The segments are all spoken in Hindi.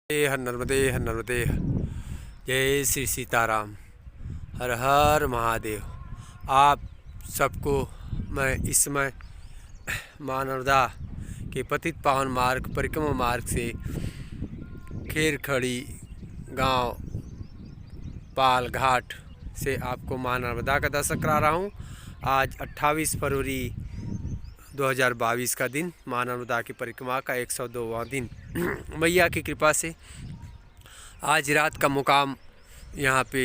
हर नर्मदे हर नर्मदे। जय श्री सीताराम। हर हर महादेव। आप सबको मैं इस समय माँ नर्मदा के पतित पावन मार्ग परिक्रमा मार्ग से खेरखड़ी गांव पाल घाट से आपको माँ नर्मदा का दर्शन करा रहा हूँ। आज 28 फरवरी 2022 का दिन, माँ नर्मदा की परिक्रमा का 102वां दिन। मैया की कृपा से आज रात का मुकाम यहाँ पे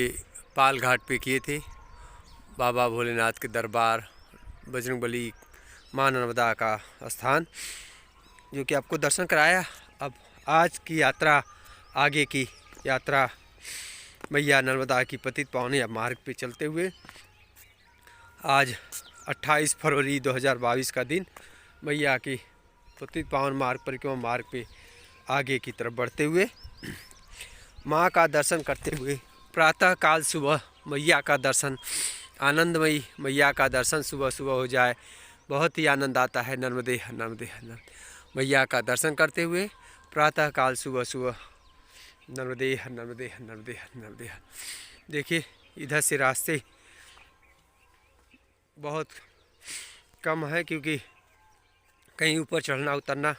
पाल घाट पे किए थे। बाबा भोलेनाथ के दरबार, बजरंगबली, माँ नर्मदा का स्थान, जो कि आपको दर्शन कराया। अब आज की यात्रा, आगे की यात्रा मैया नर्मदा की पतित पावन मार्ग पे चलते हुए आज 28 फरवरी 2022 का दिन मैया की पतित पावन मार्ग परिक्रमा मार्ग पे आगे की तरफ बढ़ते हुए माँ का दर्शन करते हुए प्रातः काल सुबह मैया का दर्शन, आनंदमयी मैया का दर्शन सुबह सुबह हो जाए, बहुत ही आनंद आता है। नर्मदे नर्मदे नर्मदे मैया का दर्शन करते हुए प्रातः काल सुबह सुबह नर्मदे नर्मदे नर्मदे नर्मदे। देखिए इधर से रास्ते बहुत कम है क्योंकि कहीं ऊपर चढ़ना उतरना।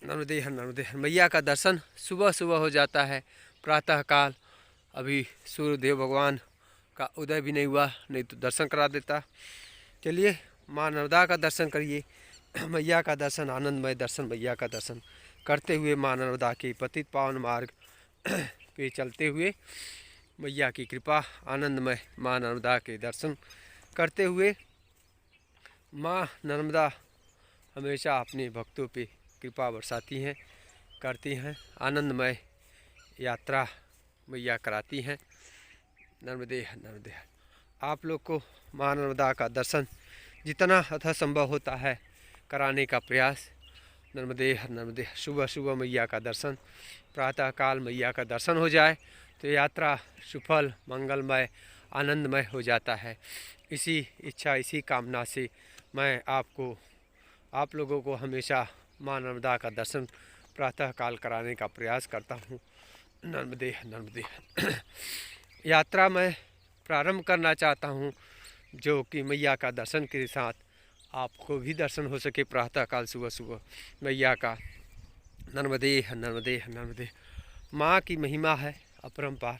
नर्मदे नर्मदे मैया का दर्शन सुबह सुबह हो जाता है प्रातः काल। अभी सूर्यदेव भगवान का उदय भी नहीं हुआ, नहीं तो दर्शन करा देता। चलिए माँ नर्मदा का दर्शन करिए, मैया का दर्शन, आनंदमय दर्शन मैया का दर्शन करते हुए माँ नर्मदा के पतित पावन मार्ग पे चलते हुए मैया की कृपा, आनंदमय माँ नर्मदा के दर्शन करते हुए माँ नर्मदा हमेशा अपने भक्तों पे कृपा बरसाती हैं, करती हैं। आनंदमय यात्रा मैया कराती हैं। नर्मदे नर्मदे। आप लोग को माँ नर्मदा का दर्शन जितना यथासंभव होता है कराने का प्रयास। नर्मदे नर्मदे। सुबह सुबह मैया का दर्शन, प्रातः काल मैया का दर्शन हो जाए तो यात्रा सुफल, मंगलमय, आनंदमय हो जाता है। इसी इच्छा, इसी कामना से मैं आप लोगों को हमेशा माँ नर्मदा का दर्शन प्रातः काल कराने का प्रयास करता हूँ। नर्मदे नर्मदे। यात्रा मैं प्रारंभ करना चाहता हूँ जो कि मैया का दर्शन के साथ आपको भी दर्शन हो सके प्रातः काल सुबह सुबह मैया का। नर्मदे नर्मदे नर्मदे। माँ की महिमा है अपरंपार,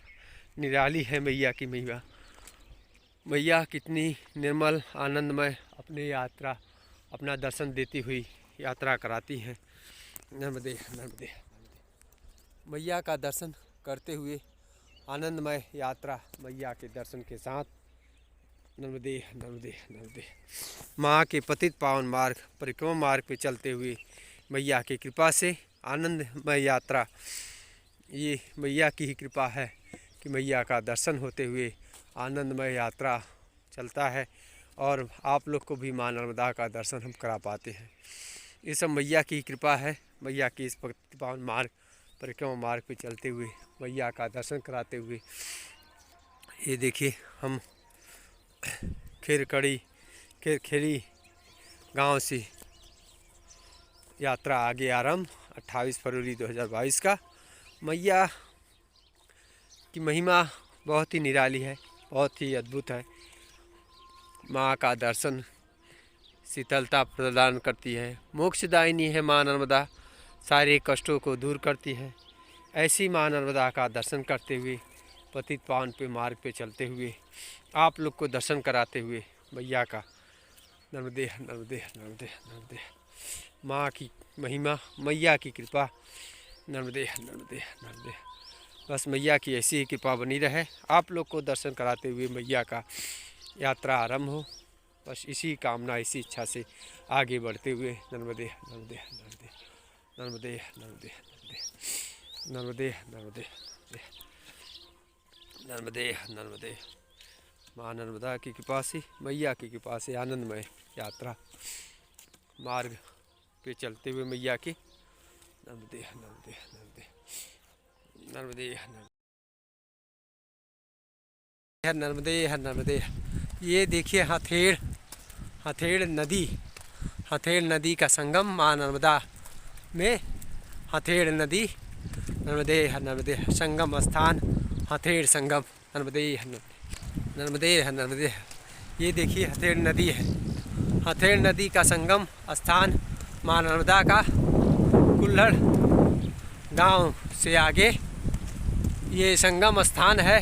निराली है मैया की महिमा। मैया कितनी निर्मल, आनंदमय अपना दर्शन देती हुई यात्रा कराती हैं। नर्मदे नर्मदे। मैया का दर्शन करते हुए आनंदमय यात्रा मैया के दर्शन के साथ। नर्मदे नर्मदे नर्मदे। माँ के पतित पावन मार्ग परिक्रमा मार्ग पे चलते हुए मैया की कृपा से आनंदमय यात्रा, ये मैया की ही कृपा है कि मैया का दर्शन होते हुए आनंदमय यात्रा चलता है और आप लोग को भी माँ नर्मदा का दर्शन हम करा पाते हैं। ये सब मैया की कृपा है। मैया की इस पावन मार्ग परिक्रमा मार्ग पे चलते हुए मैया का दर्शन कराते हुए ये देखिए हम खेरखड़ी गांव से यात्रा आगे आरंभ। 28 फरवरी 2022 का। मैया की महिमा बहुत ही निराली है, बहुत ही अद्भुत है। माँ का दर्शन शीतलता प्रदान करती है, मोक्षदायिनी है माँ नर्मदा, सारे कष्टों को दूर करती है। ऐसी माँ नर्मदा का दर्शन करते हुए पतित पावन पे मार्ग पे चलते हुए आप लोग को दर्शन कराते हुए मैया का। नर्मदे नर्मदे नर्मदे नर्मदे। माँ की महिमा, मैया की कृपा। नर्मदे नर्मदे नर्मदे। बस मैया की ऐसी ही कृपा बनी रहे, आप लोग को दर्शन कराते हुए मैया का यात्रा आरंभ हो। बस इसी कामना, इसी इच्छा से आगे बढ़ते हुए नर्मदे नर्मदे नर्मदे नर्मदे नर्मदे नर्मदे नर्मदे नर्मदे नर्मदे। माँ नर्मदा की कृपा से, मैया की कृपा से आनंदमय यात्रा मार्ग पे चलते हुए मैया की। नर्मदे नर्मदे नर्मदे नर्मदे नर्मदे नर्मदे। ये देखिए हथेड़ नदी का संगम माँ नर्मदा में हथेड़ नदी नर्मदे हर नर्मदे हर। संगम स्थान हथेड़ संगम, नर्मदे हर नर्मदे, नर्मदे हर नर्मदे हर। ये देखिए हथेड़ नदी है, हथेड़ नदी का संगम स्थान माँ नर्मदा का कुल्हड़ गांव से आगे ये संगम स्थान है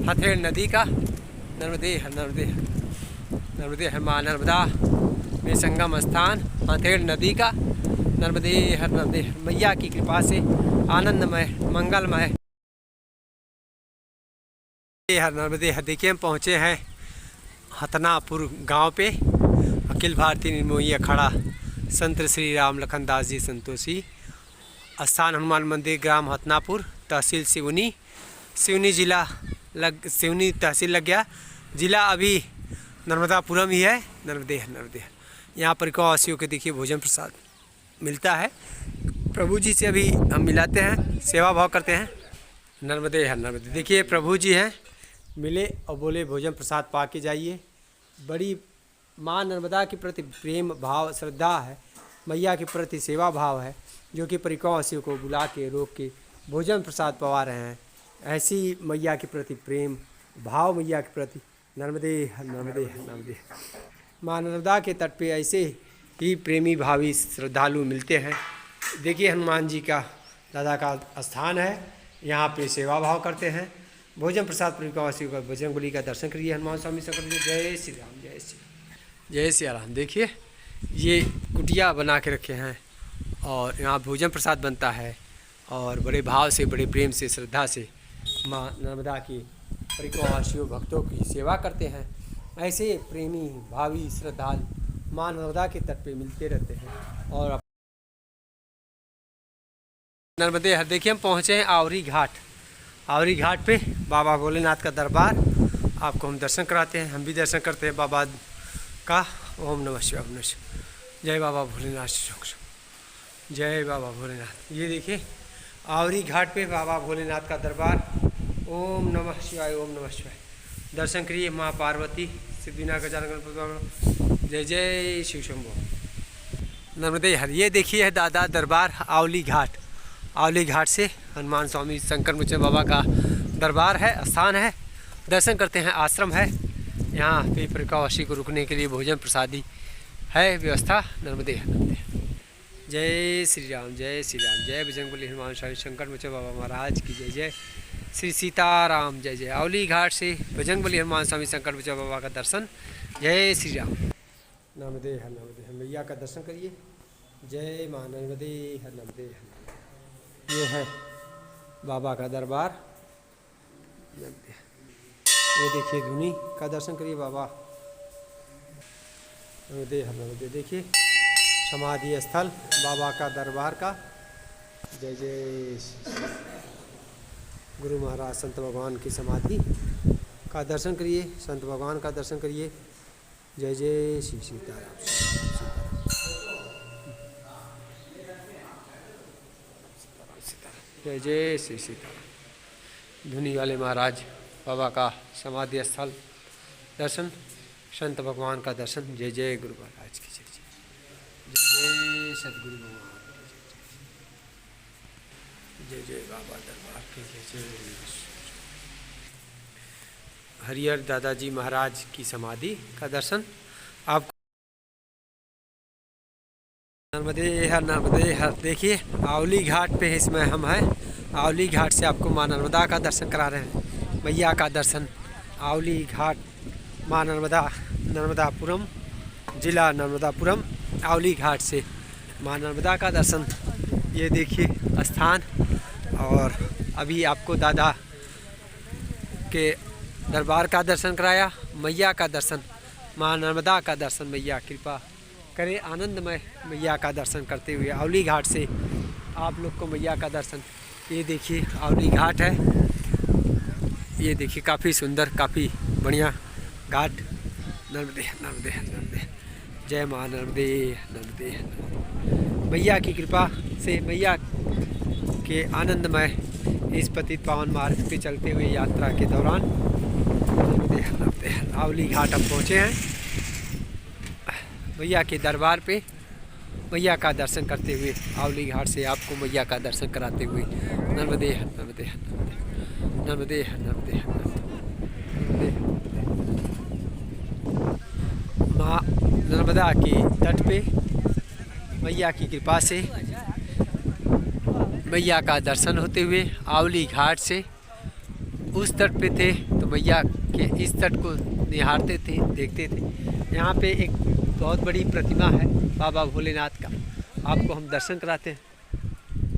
हथेड़ नदी का। नर्मदे हर नर्मदे हर, नर्मदे हर। माँ नर्मदा में संगम स्थान हथेड़ नदी का। नर्मदे हर नर्मदे हर। मैया की कृपा से आनंदमय मंगलमय हर नर्मदे हर। देखिए हम पहुँचे हैं हथनापुर गांव पे। अखिल भारतीय निर्मोही अखाड़ा संत श्री राम लखन दास जी संतोषी, स्थान हनुमान मंदिर, ग्राम हथनापुर, तहसील सिवनी, सिवनी जिला सिवनी तहसील लग गया, जिला अभी नर्मदापुरम ही है। नर्मदे हर नर्मदे हर। यहाँ पर वासियों के देखिए भोजन प्रसाद मिलता है। प्रभु जी से अभी हम मिलाते हैं, सेवा भाव करते हैं। नर्मदे हर नर्मदे। देखिए प्रभु जी हैं, मिले और बोले भोजन प्रसाद पा के जाइए। बड़ी माँ नर्मदा के प्रति प्रेम भाव श्रद्धा है, मैया के प्रति सेवा भाव है, जो कि परिक्रमावासियों को बुला के रोक के भोजन प्रसाद पवा रहे हैं। ऐसी मैया के प्रति प्रेम भाव, मैया के प्रति नर्मदे हर नर्मदे हर नर्मदे हर। माँ नर्मदा के तट पे ऐसे ही प्रेमी भावी श्रद्धालु मिलते हैं। देखिए हनुमान जी का दादा का स्थान है, यहाँ पे सेवा भाव करते हैं। भोजन प्रसाद परिक्रमावासियों का बजरंगबली का दर्शन करिए। हनुमान स्वामी शंकर जी जय श्री राम, जय श्री राम, जय श्री राम। देखिए ये कुटिया बना के रखे हैं और यहाँ भोजन प्रसाद बनता है और बड़े भाव से, बड़े प्रेम से, श्रद्धा से माँ नर्मदा की परिक्रमावासियों भक्तों की सेवा करते हैं। ऐसे प्रेमी भावी श्रद्धालु माँ नर्मदा के तट पे मिलते रहते हैं। और नर्मदे हर। देखिए हम पहुँचे हैं आवरी घाट। आवरी घाट पे बाबा भोलेनाथ का दरबार, आपको हम दर्शन कराते हैं। हम भी दर्शन करते हैं बाबा का। ओम नमः शिवाय, ओम नमः शिवाय। जय बाबा भोलेनाथ, जय बाबा भोलेनाथ। ये देखिए आवरी घाट पे बाबा भोलेनाथ का दरबार। ओम नमः शिवाय, ओम नमः शिवाय। दर्शन करिए। माँ पार्वती सिद्धिविनायक गजानन, जय जय शिव शंभो। नर्मदे हर। ये देखिए है दादा दरबार आवली घाट। आवली घाट से हनुमान स्वामी शंकर मुचन बाबा का दरबार है, स्थान है। दर्शन करते हैं, आश्रम है। यहाँ पे परिक्रमावासी को रुकने के लिए भोजन प्रसादी है व्यवस्था। नर्मदे हर नर्मदे हर। जय श्री राम, जय श्री राम। जय बजरंगबली हनुमान स्वामी शंकर मुचन बाबा महाराज की जय। जय श्री सीताराम, जय जय। आवली घाट से बजरंगबली हनुमान स्वामी शंकर मुचन बाबा का दर्शन। जय श्री राम। नर्मदे हर नर्मदे हर। मैया का दर्शन करिए। जय माँ नर्मदे हर नर्मदे हर। ये है बाबा का दरबार। ये देखिए धुनी का दर्शन करिए बाबा। नर्मदे हर नर्मदे। देखिए समाधि स्थल बाबा का दरबार का। जय जय। गुरु महाराज संत भगवान की समाधि का दर्शन करिए, संत भगवान का दर्शन करिए। जय जय श्री सीताराम, जय जय श्री सीताराम। धुनी वाले महाराज बाबा का समाधि स्थल दर्शन, संत भगवान का दर्शन। जय जय गुरु महाराज की जय जय। जय जय सदगुरु भगवान, जय जय बाबा दरबार के जय जय। हरिहर दादाजी महाराज की समाधि का दर्शन आपको। नर्मदे हर नर्मदे हर। देखिए आवली घाट पे इसमें हम हैं। आवली घाट से आपको माँ नर्मदा का दर्शन करा रहे हैं, मैया का दर्शन। आवली घाट माँ नर्मदा, नर्मदापुरम जिला नर्मदापुरम। आवली घाट से माँ नर्मदा का दर्शन। ये देखिए स्थान। और अभी आपको दादा के दरबार का दर्शन कराया, मैया का दर्शन, माँ नर्मदा का दर्शन। मैया कृपा करे, आनंदमय मैया का दर्शन करते हुए आवली घाट से आप लोग को मैया का दर्शन। ये देखिए आवली घाट है। ये देखिए काफ़ी सुंदर, काफ़ी बढ़िया घाट। नर्मदे नर्मदे नर्मदे। जय माँ नर्मदे नर्मदे। मैया की कृपा से, मैया के आनंदमय इस पतित पावन मार्ग पे चलते हुए यात्रा के दौरान आवली घाट हम पहुँचे हैं। मैया के दरबार पे मैया का दर्शन करते हुए आवली घाट से आपको मैया का दर्शन कराते हुए नर्मदे हर नर्मदे हर नर्मदे हर नर्मदे हर नर्मदे माँ नर्मदा के तट पे मैया की कृपा से मैया का दर्शन होते हुए आवली घाट से उस तट पे थे तो मैया के इस तट को निहारते थे, देखते थे। यहाँ पे एक बहुत बड़ी प्रतिमा है बाबा भोलेनाथ का, आपको हम दर्शन कराते हैं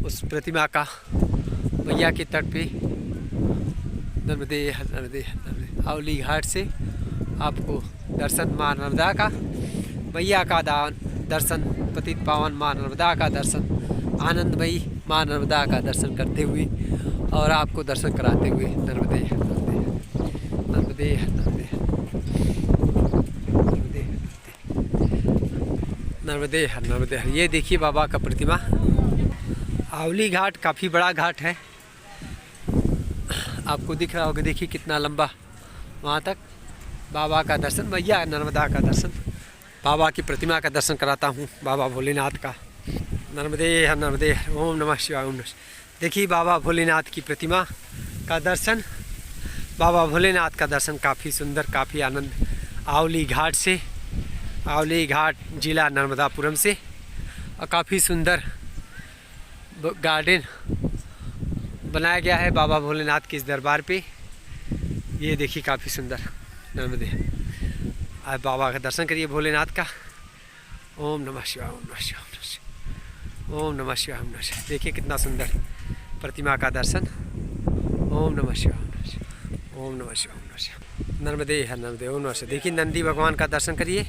उस प्रतिमा का। मैया के तट पे नर्मदे हर नर्मदे हर नर्मदे आवली घाट से आपको दर्शन माँ नर्मदा का, मैया का दर्शन, पतित पावन माँ नर्मदा का दर्शन, आनंदमयी माँ नर्मदा का दर्शन करते हुए और आपको दर्शन कराते हुए नर्मदे हर नर्मदे हर नर्मदे नर्मदे हर नर्मदे हर। ये देखिए बाबा का प्रतिमा। आवली घाट काफ़ी बड़ा घाट है, आपको दिख रहा होगा, देखिए कितना लंबा। वहाँ तक बाबा का दर्शन, मैया नर्मदा का दर्शन, बाबा की प्रतिमा का दर्शन कराता हूँ, बाबा भोलेनाथ का। नर्मदे हर नर्मदे हर। ओम नमः शिवाय ओम नमः। देखिए बाबा भोलेनाथ की प्रतिमा का दर्शन, बाबा भोलेनाथ का दर्शन काफ़ी सुंदर, काफ़ी आनंद। आवली घाट से, आवली घाट जिला नर्मदापुरम से, और काफ़ी सुंदर गार्डन बनाया गया है बाबा भोलेनाथ के इस दरबार पे। ये देखिए काफ़ी सुंदर नर्मदे। आज बाबा का दर्शन करिए भोलेनाथ का। ओम नमः शिवाय ओम नमः शिवाय ओम नमः शिवाय ओम नमः शिवाय। देखिए कितना सुंदर प्रतिमा का दर्शन। ओम नमः शिवाय ओम नमः शिवाय ओम नमः शिवाय ओम नमः शिवाय। नर्मदे हर नर्मदे ओम नमः शिवाय। देखिए नंदी भगवान का दर्शन करिए,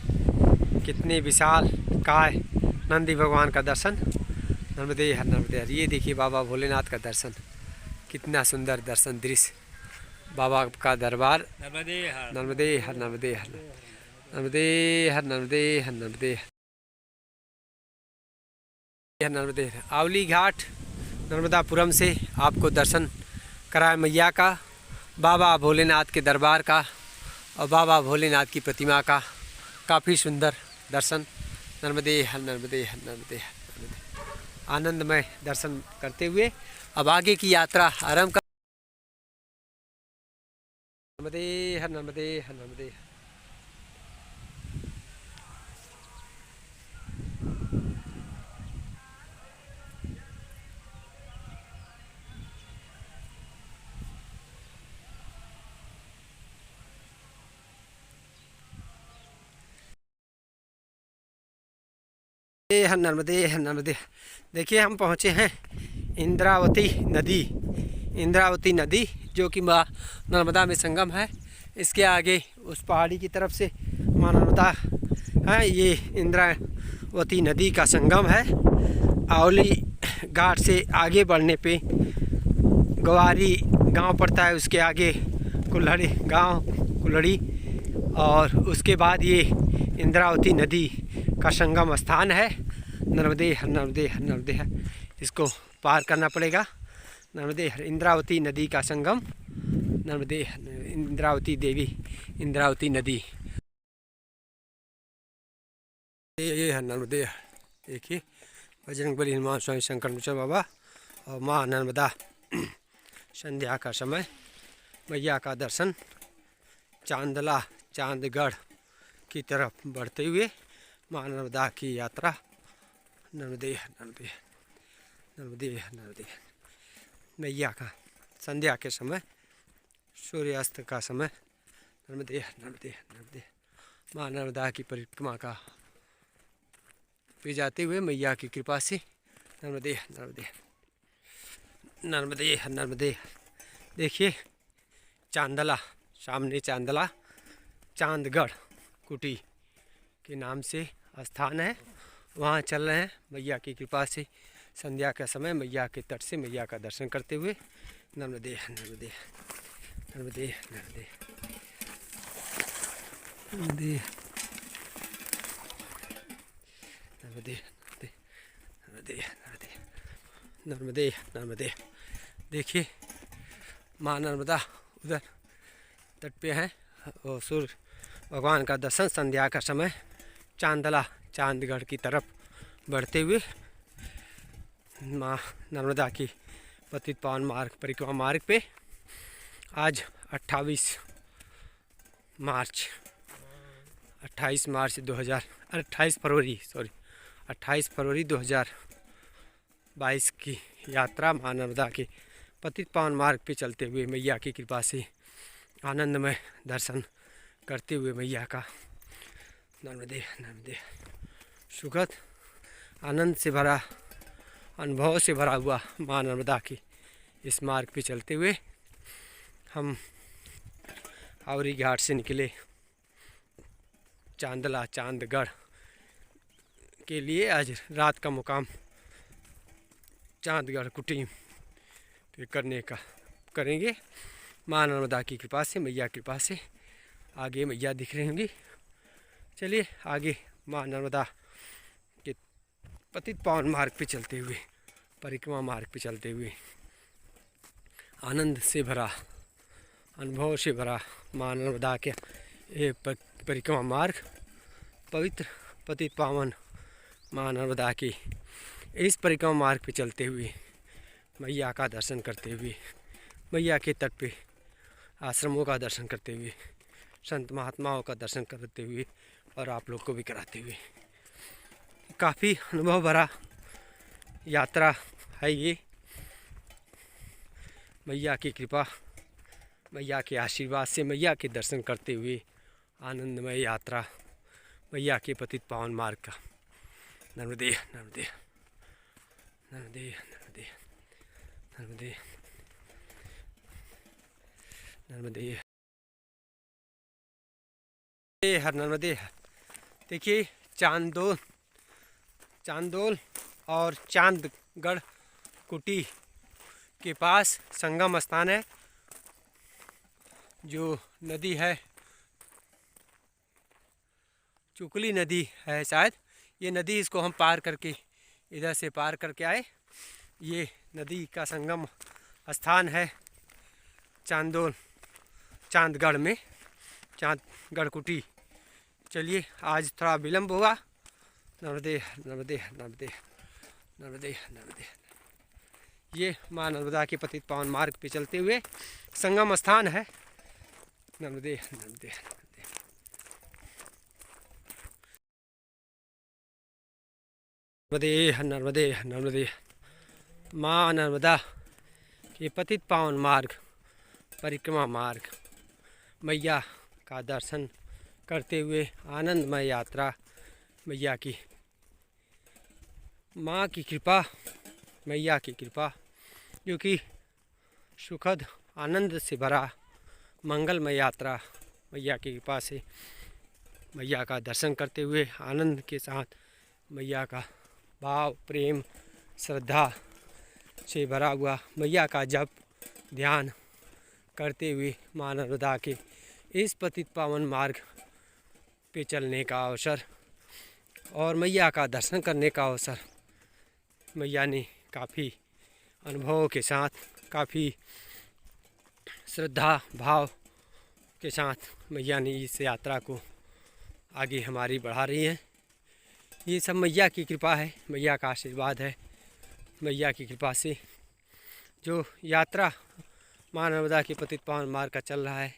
कितने विशाल काय नंदी भगवान का दर्शन। नर्मदे हर नर्मदे हर। ये देखिए बाबा भोलेनाथ का दर्शन, कितना सुंदर दर्शन दृश्य, बाबा का दरबार। नर्मदे हर नर्मदे हर नर्मदे हर नर्मदे हर नर्मदे हर नर्मदे हर नर्मदे हर। आवली घाट नर्मदापुरम से आपको दर्शन कराए मैया का, बाबा भोलेनाथ के दरबार का और बाबा भोलेनाथ की प्रतिमा का। काफ़ी सुंदर दर्शन। नर्मदे हर नर्मदे हर नर्मदे हर नर्मदे। आनंदमय दर्शन करते हुए अब आगे की यात्रा आरंभ कर। नर्मदे हर नर्मदे हर नर्मदे हर। हर नर्मदे हर नर्मदे। देखिए हम पहुँचे हैं इंद्रावती नदी, इंद्रावती नदी जो कि माँ नर्मदा में संगम है। इसके आगे उस पहाड़ी की तरफ से माँ नर्मदा है। ये इंद्रावती नदी का संगम है। आवली घाट से आगे बढ़ने पे ग्वारी गांव पड़ता है, उसके आगे कुल्हड़ी गांव, कुल्हड़ी, और उसके बाद ये इंद्रावती नदी का संगम स्थान है। नर्मदे हर नर्मदे हर नर्मदे हर। इसको पार करना पड़ेगा। नर्मदे हर इंद्रावती नदी का संगम, नर्मदे इंद्रावती देवी, इंद्रावती नदी। ये है नर्मदे। देखिए बजरंगबली, हनुमान स्वामी, शंकर मोचन बाबा और माँ नर्मदा। संध्या का समय, मैया का दर्शन, चांदला चांदगढ़ की तरफ बढ़ते हुए माँ नर्मदा की यात्रा। नर्मदे नर्मदे नर्मदे नर्मदे। मैया का संध्या के समय, सूर्यास्त का समय। नर्मदे नर्मदे नर्मदे। माँ नर्मदा की परिक्रमा का पे जाते हुए मैया की कृपा से। नर्मदे नर्मदे नर्मदे नर्मदे। देखिए चांदला, सामने चांदला चांदगढ़ कुटी के नाम से स्थान है, वहाँ चल रहे हैं मैया की कृपा से। संध्या का समय मैया के तट से मैया का दर्शन करते हुए। नर्मदे नर्मदे नर्मदे नर्मदे नर्मदे नर्मदे नर्मदे नर्मदे नर्मदे नर्मदे। देखिए माँ नर्मदा उधर तट पे हैं और सूर्य भगवान का दर्शन संध्या का समय चांदला चांदगढ़ की तरफ बढ़ते हुए माँ नर्मदा की पतित पावन मार्ग परिक्रमा मार्ग पे आज 28 मार्च 28 फरवरी 2022 की यात्रा माँ नर्मदा के पतित पावन मार्ग पे चलते हुए मैया की कृपा से आनंदमय दर्शन करते हुए मैया का नर्मदे नर्मदे सुखद आनंद से भरा अनुभव से भरा हुआ माँ नर्मदा की इस मार्ग पे चलते हुए हम आवरी घाट से निकले चांदला चांदगढ़ के लिए। आज रात का मुकाम चांदगढ़ कुटीम पे करेंगे माँ नर्मदा की कृपा से, मैया कृपा से। आगे मैया दिख रही होंगी। चलिए आगे माँ नर्मदा के पतित पावन मार्ग पे चलते हुए, परिक्रमा मार्ग पे चलते हुए आनंद से भरा अनुभव से भरा माँ नर्मदा के ये परिक्रमा मार्ग, पवित्र पतित पावन माँ नर्मदा की इस परिक्रमा मार्ग पे चलते हुए मैया का दर्शन करते हुए, मैया के तट पे आश्रमों का दर्शन करते हुए, संत महात्माओं का दर्शन करते हुए और आप लोग को भी कराते हुए काफ़ी अनुभव भरा यात्रा है ये। मैया की कृपा, मैया के आशीर्वाद से, मैया के दर्शन करते हुए आनंदमय यात्रा मैया के पतित पावन मार्ग का। नर्मदे नर्मदे नर्मदे नर्मदे नर्मदे नर्मदे हर नर्मदे। देखिए चांदोल और चांदगढ़ कुटी के पास संगम स्थान है। जो नदी है चुकली नदी है शायद, ये नदी, इसको हम पार करके इधर से पार करके आए। ये नदी का संगम स्थान है चांदगढ़ में, चांदगढ़ कुटी। चलिए आज थोड़ा विलम्ब हुआ। नर्मदे नर्मदे नर्मदे नर्मदे नर्मदे। ये माँ नर्मदा के पतित पावन मार्ग पे चलते हुए संगम स्थान है। नर्मदे नर्मदे नर्मदे नर्मदे नर्मदे। माँ नर्मदा के पतित पावन मार्ग परिक्रमा मार्ग, मैया का दर्शन करते हुए आनंदमय यात्रा। मैया की, माँ की कृपा, मैया की कृपा, जो कि सुखद आनंद से भरा मंगलमय यात्रा मैया की कृपा से, मैया का दर्शन करते हुए आनंद के साथ मैया का भाव, प्रेम, श्रद्धा से भरा हुआ मैया का जप ध्यान करते हुए माँ नर्मदा के इस पतित पावन मार्ग पे चलने का अवसर और मैया का दर्शन करने का अवसर मैया ने काफ़ी अनुभव के साथ, काफ़ी श्रद्धा भाव के साथ मैया ने इस यात्रा को आगे हमारी बढ़ा रही है। ये सब मैया की कृपा है, मैया का आशीर्वाद है। मैया की कृपा से जो यात्रा माँ नर्मदा के पतित पावन मार्ग का चल रहा है,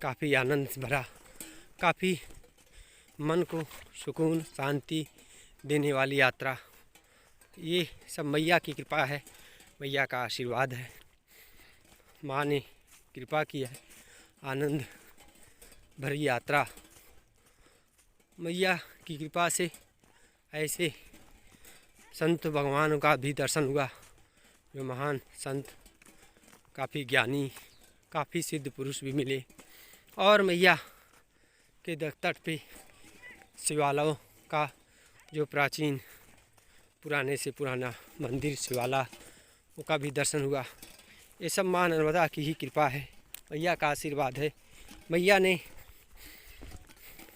काफ़ी आनंद भरा, काफ़ी मन को सुकून शांति देने वाली यात्रा। ये सब मैया की कृपा है, मैया का आशीर्वाद है। माँ ने कृपा की है, आनंद भरी यात्रा। मैया की कृपा से ऐसे संत भगवानों का भी दर्शन हुआ, जो महान संत, काफ़ी ज्ञानी, काफ़ी सिद्ध पुरुष भी मिले। और मैया के तट पे शिवालयों का जो प्राचीन पुराने से पुराना मंदिर शिवाला, उसका भी दर्शन हुआ। ये सब माँ नर्मदा की ही कृपा है, मैया का आशीर्वाद है। मैया ने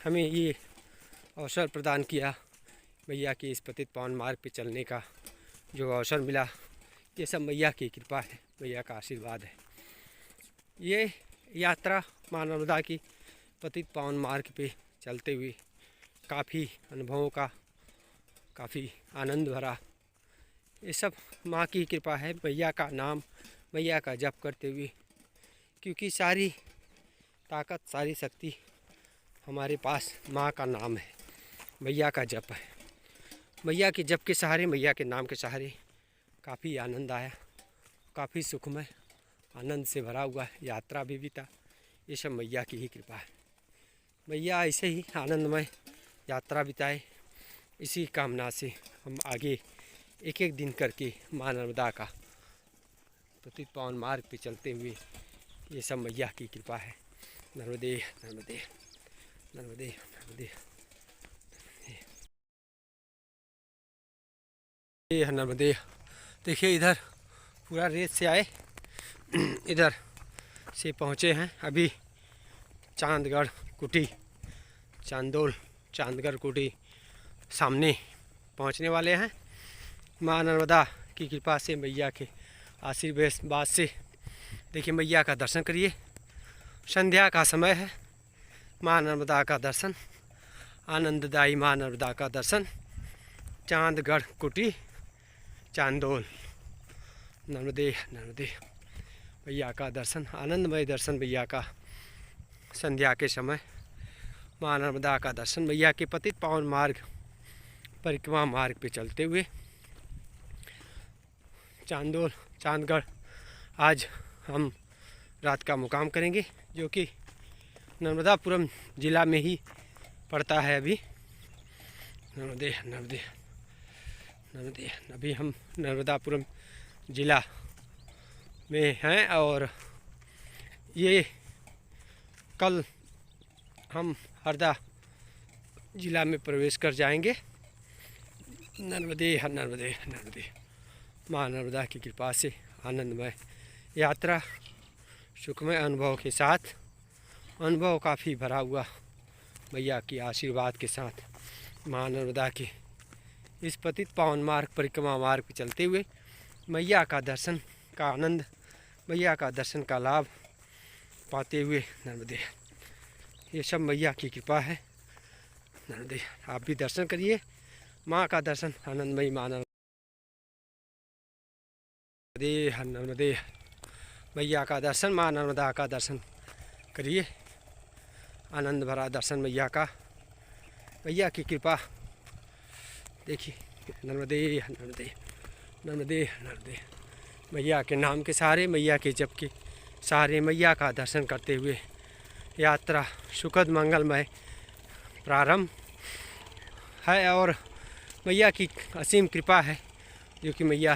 हमें ये अवसर प्रदान किया, मैया के इस पतित पावन मार्ग पे चलने का जो अवसर मिला, ये सब मैया की कृपा है, मैया का आशीर्वाद है। ये यात्रा माँ नर्मदा की पतित पावन मार्ग पे चलते हुए काफ़ी अनुभवों का, काफ़ी आनंद भरा। ये सब माँ की कृपा है, मैया का नाम, मैया का जप करते हुए, क्योंकि सारी ताकत, सारी शक्ति हमारे पास माँ का नाम है, मैया का जप है। मैया के जप के सहारे, मैया के नाम के सहारे काफ़ी आनंद आया, काफ़ी सुखमय, आनंद से भरा हुआ यात्रा भी बीता। ये सब मैया की ही कृपा है। मैया ऐसे ही आनंदमय यात्रा बिताए, इसी कामना से हम आगे एक एक दिन करके माँ नर्मदा का पतित पावन मार्ग पे चलते हुए, ये सब मैया की कृपा है। नर्मदे नर्मदे नर्मदे नर्मदे नर्मदे। देखिए इधर पूरा रेत से आए, इधर से पहुँचे हैं अभी चांदगढ़ कुटी, चांदगढ़ कुटी सामने पहुँचने वाले हैं। माँ नर्मदा की कृपा से, मैया के आशीर्वाद से देखिए मैया का दर्शन करिए। संध्या का समय है, माँ नर्मदा का दर्शन, आनंददायी माँ नर्मदा का दर्शन। चांदगढ़ कुटी, चांदोल, नर्मदे नर्मदे। मैया का दर्शन, आनंदमय दर्शन मैया का। संध्या के समय माँ नर्मदा का दर्शन, मैया के पतित पावन मार्ग, परिक्रमा मार्ग पे चलते हुए चांदगढ़ आज हम रात का मुकाम करेंगे, जो कि नर्मदापुरम ज़िला में ही पड़ता है। अभी नर्मदे नर्मदे नर्मदे, अभी हम नर्मदापुरम ज़िला में हैं और ये कल हम हरदा ज़िला में प्रवेश कर जाएंगे। नर्मदे नर्मदे नर्मदे। माँ नर्मदा की कृपा से आनंदमय यात्रा, सुखमय अनुभव के साथ, अनुभव काफ़ी भरा हुआ मैया की आशीर्वाद के साथ, माँ नर्मदा के इस पतित पावन मार्ग, परिक्रमा मार्ग पर चलते हुए मैया का दर्शन का आनंद, मैया का दर्शन का लाभ पाते हुए नर्मदे। ये सब मैया की कृपा है। नर्मदे, आप भी दर्शन करिए माँ का दर्शन, आनंदमयी माँ नर्मदे नर्मदे। मैया का दर्शन, माँ नर्मदा का दर्शन करिए, आनंद भरा दर्शन मैया का, मैया की कृपा। देखिए नर्मदे नर्मदे नर्मदे नर्मदे। मैया के नाम के सहारे, मैया के जप के सहारे मैया का दर्शन करते हुए यात्रा सुखद मंगलमय प्रारंभ है। और मैया की असीम कृपा है, जो कि मैया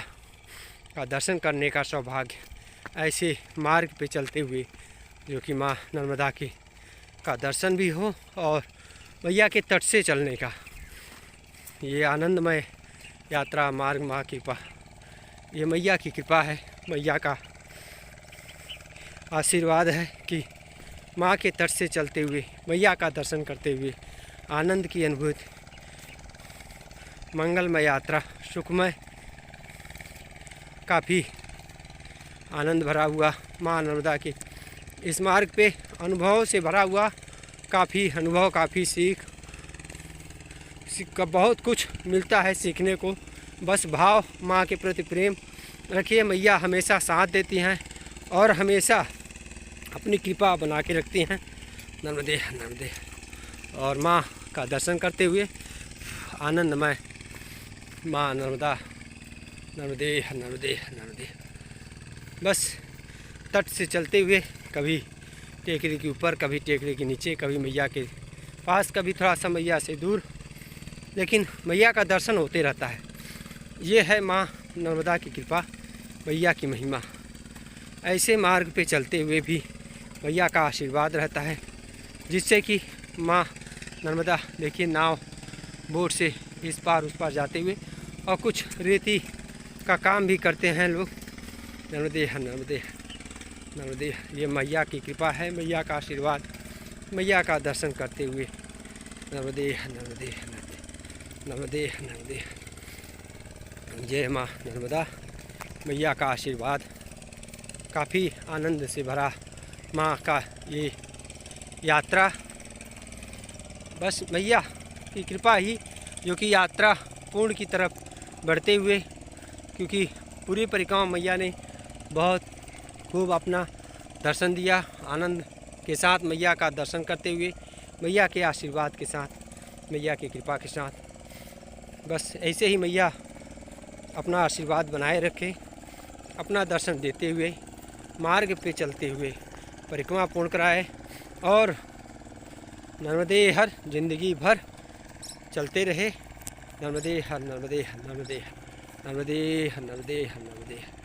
का दर्शन करने का सौभाग्य, ऐसे मार्ग पे चलते हुए जो कि माँ नर्मदा का दर्शन भी हो और मैया के तट से चलने का ये आनंदमय यात्रा मार्ग, माँ की कृपा, ये मैया की कृपा है। मैया का आशीर्वाद है कि माँ के तट से चलते हुए, मैया का दर्शन करते हुए आनंद की अनुभूति, मंगलमय यात्रा, सुखमय, काफ़ी आनंद भरा हुआ माँ नर्मदा के इस मार्ग पे अनुभव से भरा हुआ, काफ़ी अनुभव, काफ़ी सीख का बहुत कुछ मिलता है सीखने को। बस भाव, माँ के प्रति प्रेम रखिए। मैया हमेशा साथ देती हैं और हमेशा अपनी कृपा बना के रखती हैं। नर्मदे नर्मदे। और माँ का दर्शन करते हुए आनंदमय माँ नर्मदा, नर्मदे नर्मदे नर्मदे। बस तट से चलते हुए कभी टेकरी के ऊपर, कभी टेकरी के नीचे, कभी मैया के पास, कभी थोड़ा सा मैया से दूर, लेकिन मैया का दर्शन होते रहता है। ये है माँ नर्मदा की कृपा, मैया की महिमा। ऐसे मार्ग पे चलते हुए भी मैया का आशीर्वाद रहता है, जिससे कि माँ नर्मदा, देखिए नाव बोट से इस पार उस पार जाते हुए, और कुछ रेती का काम भी करते हैं लोग। नर्मदे नर्मदे नर्मदे। ये मैया की कृपा है, मैया का आशीर्वाद, मैया का दर्शन करते हुए नर्मदे नर्मदे नर्मदे नर्मदे। जय माँ नर्मदा। मैया का आशीर्वाद, काफ़ी आनंद से भरा माँ का ये यात्रा। बस मैया की कृपा ही जो कि यात्रा पूर्ण की तरफ बढ़ते हुए, क्योंकि पूरी परिक्रमा मैया ने बहुत खूब अपना दर्शन दिया। आनंद के साथ मैया का दर्शन करते हुए, मैया के आशीर्वाद के साथ, मैया की कृपा के साथ, बस ऐसे ही मैया अपना आशीर्वाद बनाए रखे, अपना दर्शन देते हुए, मार्ग पे चलते हुए परिक्रमा पूर्ण कराए और नर्मदे हर जिंदगी भर चलते रहे। नर्मदे हर, नर्मदे हर, नर्मदे हर, नर्मदे हर, नर्मदे हर, नर्मदे हर।